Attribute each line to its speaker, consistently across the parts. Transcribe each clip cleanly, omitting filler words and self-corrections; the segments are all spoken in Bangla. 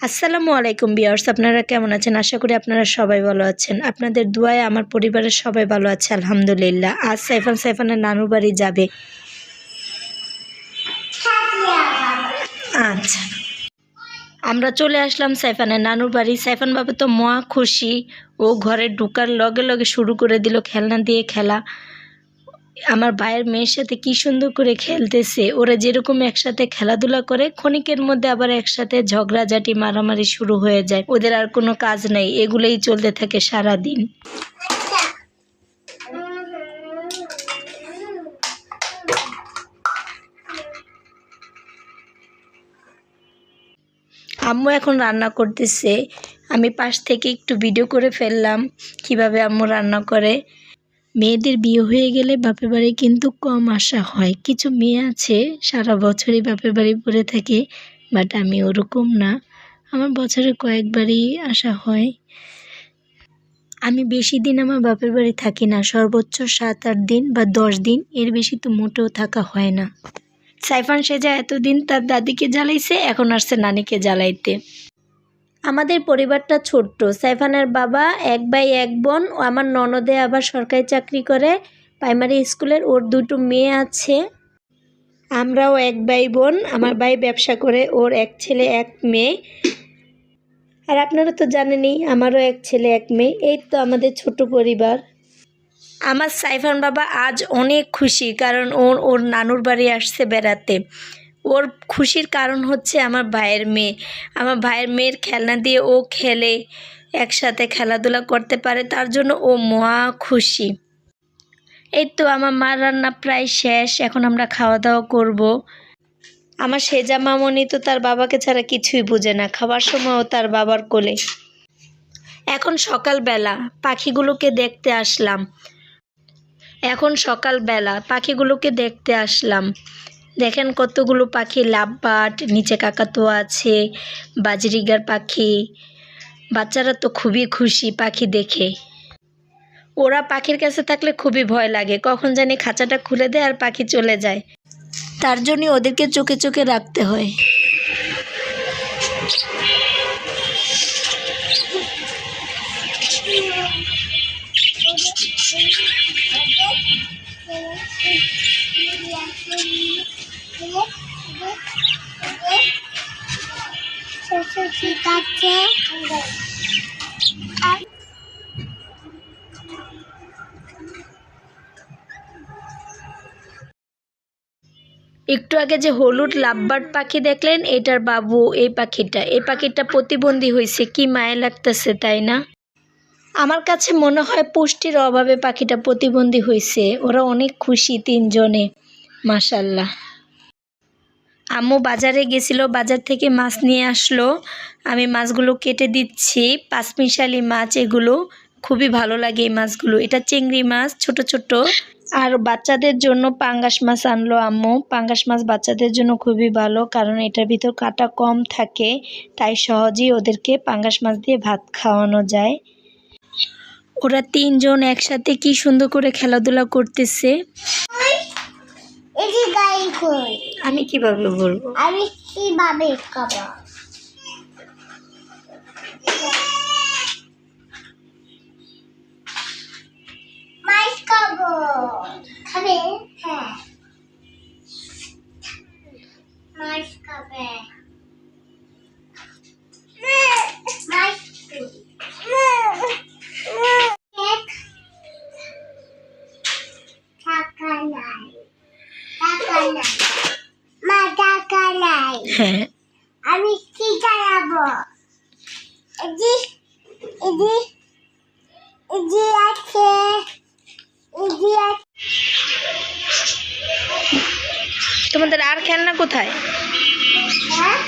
Speaker 1: আসসালামু আলাইকুম ভিউয়ার্স, আপনারা কেমন আছেন? আশা করি আপনারা সবাই ভালো আছেন। আপনাদের দোয়ায় আমার পরিবারের সবাই ভালো আছে আলহামদুলিল্লাহ। আজ সাইফানের নানুর বাড়ি যাবে। আচ্ছা, আমরা চলে আসলাম সাইফানের নানুর বাড়ি। সাইফান বাবা তো মহা খুশি। ও ঘরে ঢোকার লগে লগে শুরু করে দিল খেলনা দিয়ে খেলা। আমার ভাইয়ের মেয়ের সাথে কি সুন্দর করে খেলতেছে। ওরা যেরকম একসাথে খেলাধুলা করে, ক্ষণিকের মধ্যে আবার একসাথে ঝগড়াঝাটি মারামারি শুরু হয়ে যায়। ওদের আর কোনো কাজ নেই, এগুলোই চলতে থাকে সারাদিন। আম্মু এখন রান্না করতেছে। আমি পাশ থেকে একটু ভিডিও করে ফেললাম কিভাবে আম্মু রান্না করে। মেয়েদের বিয়ে হয়ে গেলে বাপের বাড়ি কিন্তু কম আসা হয়। কিছু মেয়ে আছে সারা বছরই বাপের বাড়ি পড়ে থাকে, বাট আমি ওরকম না। আমার বছরে কয়েকবারই আসা হয়। আমি বেশি দিন আমার বাপের বাড়ি থাকি না, সর্বোচ্চ 7-8 দিন বা 10 দিন, এর বেশি তো মোটেও থাকা হয় না। সাইফান সেজা এতদিন তার দাদিকে জ্বালাইছে, এখন আসছে নানিকে জ্বালাইতে। আমাদের পরিবারটা ছোট্ট। সাইফানের বাবা, এক ভাই এক বোন। আমার ননদে আবার সরকারি চাকরি করে প্রাইমারি স্কুলের। ওর 2টো মেয়ে আছে। আমরাও এক ভাই বোন। আমার ভাই ব্যবসা করে, ওর এক ছেলে এক মেয়ে। আর আপনারা তো জানেনই আমারও এক ছেলে এক মেয়ে। এই তো আমাদের ছোট পরিবার। আমার সাইফান বাবা আজ অনেক খুশি, কারণ ওর নানুর বাড়ি আসছে বেড়াতে। ওর খুশির কারণ হচ্ছে আমার ভাইয়ের মেয়ে। আমার ভাইয়ের মেয়ের খেলনা দিয়ে ও খেলে, একসাথে খেলাধুলা করতে পারে, তার জন্য ও মহা খুশি। এই তো আমার মার রান্না প্রায় শেষ, এখন আমরা খাওয়া দাওয়া করব। আমার সেজা মামনি তো তার বাবাকে ছাড়া কিছুই বুঝে না, খাবার সময়ও তার বাবার কোলে। এখন সকালবেলা পাখিগুলোকে দেখতে আসলাম। দেখেন কতগুলো পাখি, লাভবার্ড, নিচে কাকাতুয়া আছে, বাজরিগার পাখি। বাচ্চারা তো খুবই খুশি পাখি দেখে। ওরা পাখির কাছে থাকলে খুবই ভয় লাগে, কখন জানি খাঁচাটা খুলে দেয় আর পাখি চলে যায়। তার জন্য ওদেরকে চোখে চোখে রাখতে হয়। একটু আগে যে হলুদ লাভবার্ড পাখি দেখলেন, এটার বাবু এই পাখিটা প্রতিবন্ধী হয়েছে। কি মায়া লাগতেছে, তাই না? আমার কাছে মনে হয় পুষ্টির অভাবে পাখিটা প্রতিবন্ধী হয়েছে। ওরা অনেক খুশি 3 জনে, মাশাল্লাহ। আম্মু বাজারে গেছিল, বাজার থেকে মাছ নিয়ে আসলো। আমি মাছগুলো কেটে দিচ্ছি। 5 মিশালি মাছ এগুলো, খুবই ভালো লাগে এই মাছগুলো। এটা চিংড়ি মাছ, ছোট ছোট। আর বাচ্চাদের জন্য পাঙ্গাস মাছ আনলো আম্মু। পাঙ্গাস মাছ বাচ্চাদের জন্য খুবই ভালো, কারণ এটার ভিতর কাঁটা কম থাকে, তাই সহজেই ওদেরকে পাঙ্গাস মাছ দিয়ে ভাত খাওয়ানো যায়। ওরা 3 জন একসাথে কি সুন্দর করে খেলাধুলা করতেছে। আমি কিভাবে বলবো,
Speaker 2: আমি কিভাবে খাবো? মাছ খাবো। খাবে? হ্যাঁ, মাছ খাবে। মাছ টাকা নাই, টাকা নাই, মা টাকা নাই।
Speaker 1: হ্যাঁ,
Speaker 2: আমি কি চালাবো? এদি এদি এদি আছে, এদি আছে।
Speaker 1: তোমাদের আর খেলনা কোথায়?
Speaker 2: হ্যাঁ,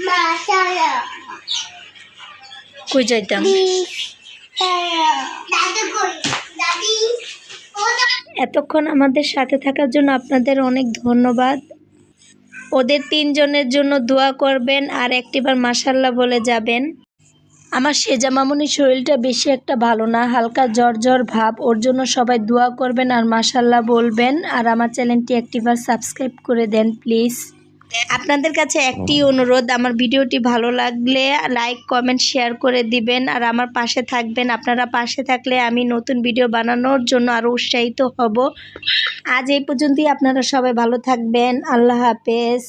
Speaker 2: মা চলো।
Speaker 1: কই যাইতাম?
Speaker 2: দাদু কই? দাদি ও
Speaker 1: এতক্ষণ আমাদের সাথে থাকার জন্য আপনাদের অনেক ধন্যবাদ। ওদের 3 জনের জন্য দোয়া করবেন আর একটিবার মাশাআল্লাহ বলে যাবেন। আমার সেজা মামুনির শরীরটা বেশি একটা ভালো না, হালকা জ্বর জ্বর ভাব। ওর জন্য সবাই দোয়া করবেন আর মাশাল্লাহ বলবেন। আর আমার চ্যানেলটি একটিবার সাবস্ক্রাইব করে দেন প্লিজ। আপনাদের কাছে একটি অনুরোধ, আমার ভিডিওটি ভালো লাগলে লাইক কমেন্ট শেয়ার করে দিবেন আর আমার পাশে থাকবেন। আপনারা পাশে থাকলে আমি নতুন ভিডিও বানানোর জন্য আরও উৎসাহিত হব। আজ এই পর্যন্তই, আপনারা সবাই ভালো থাকবেন। আল্লাহ হাফেজ।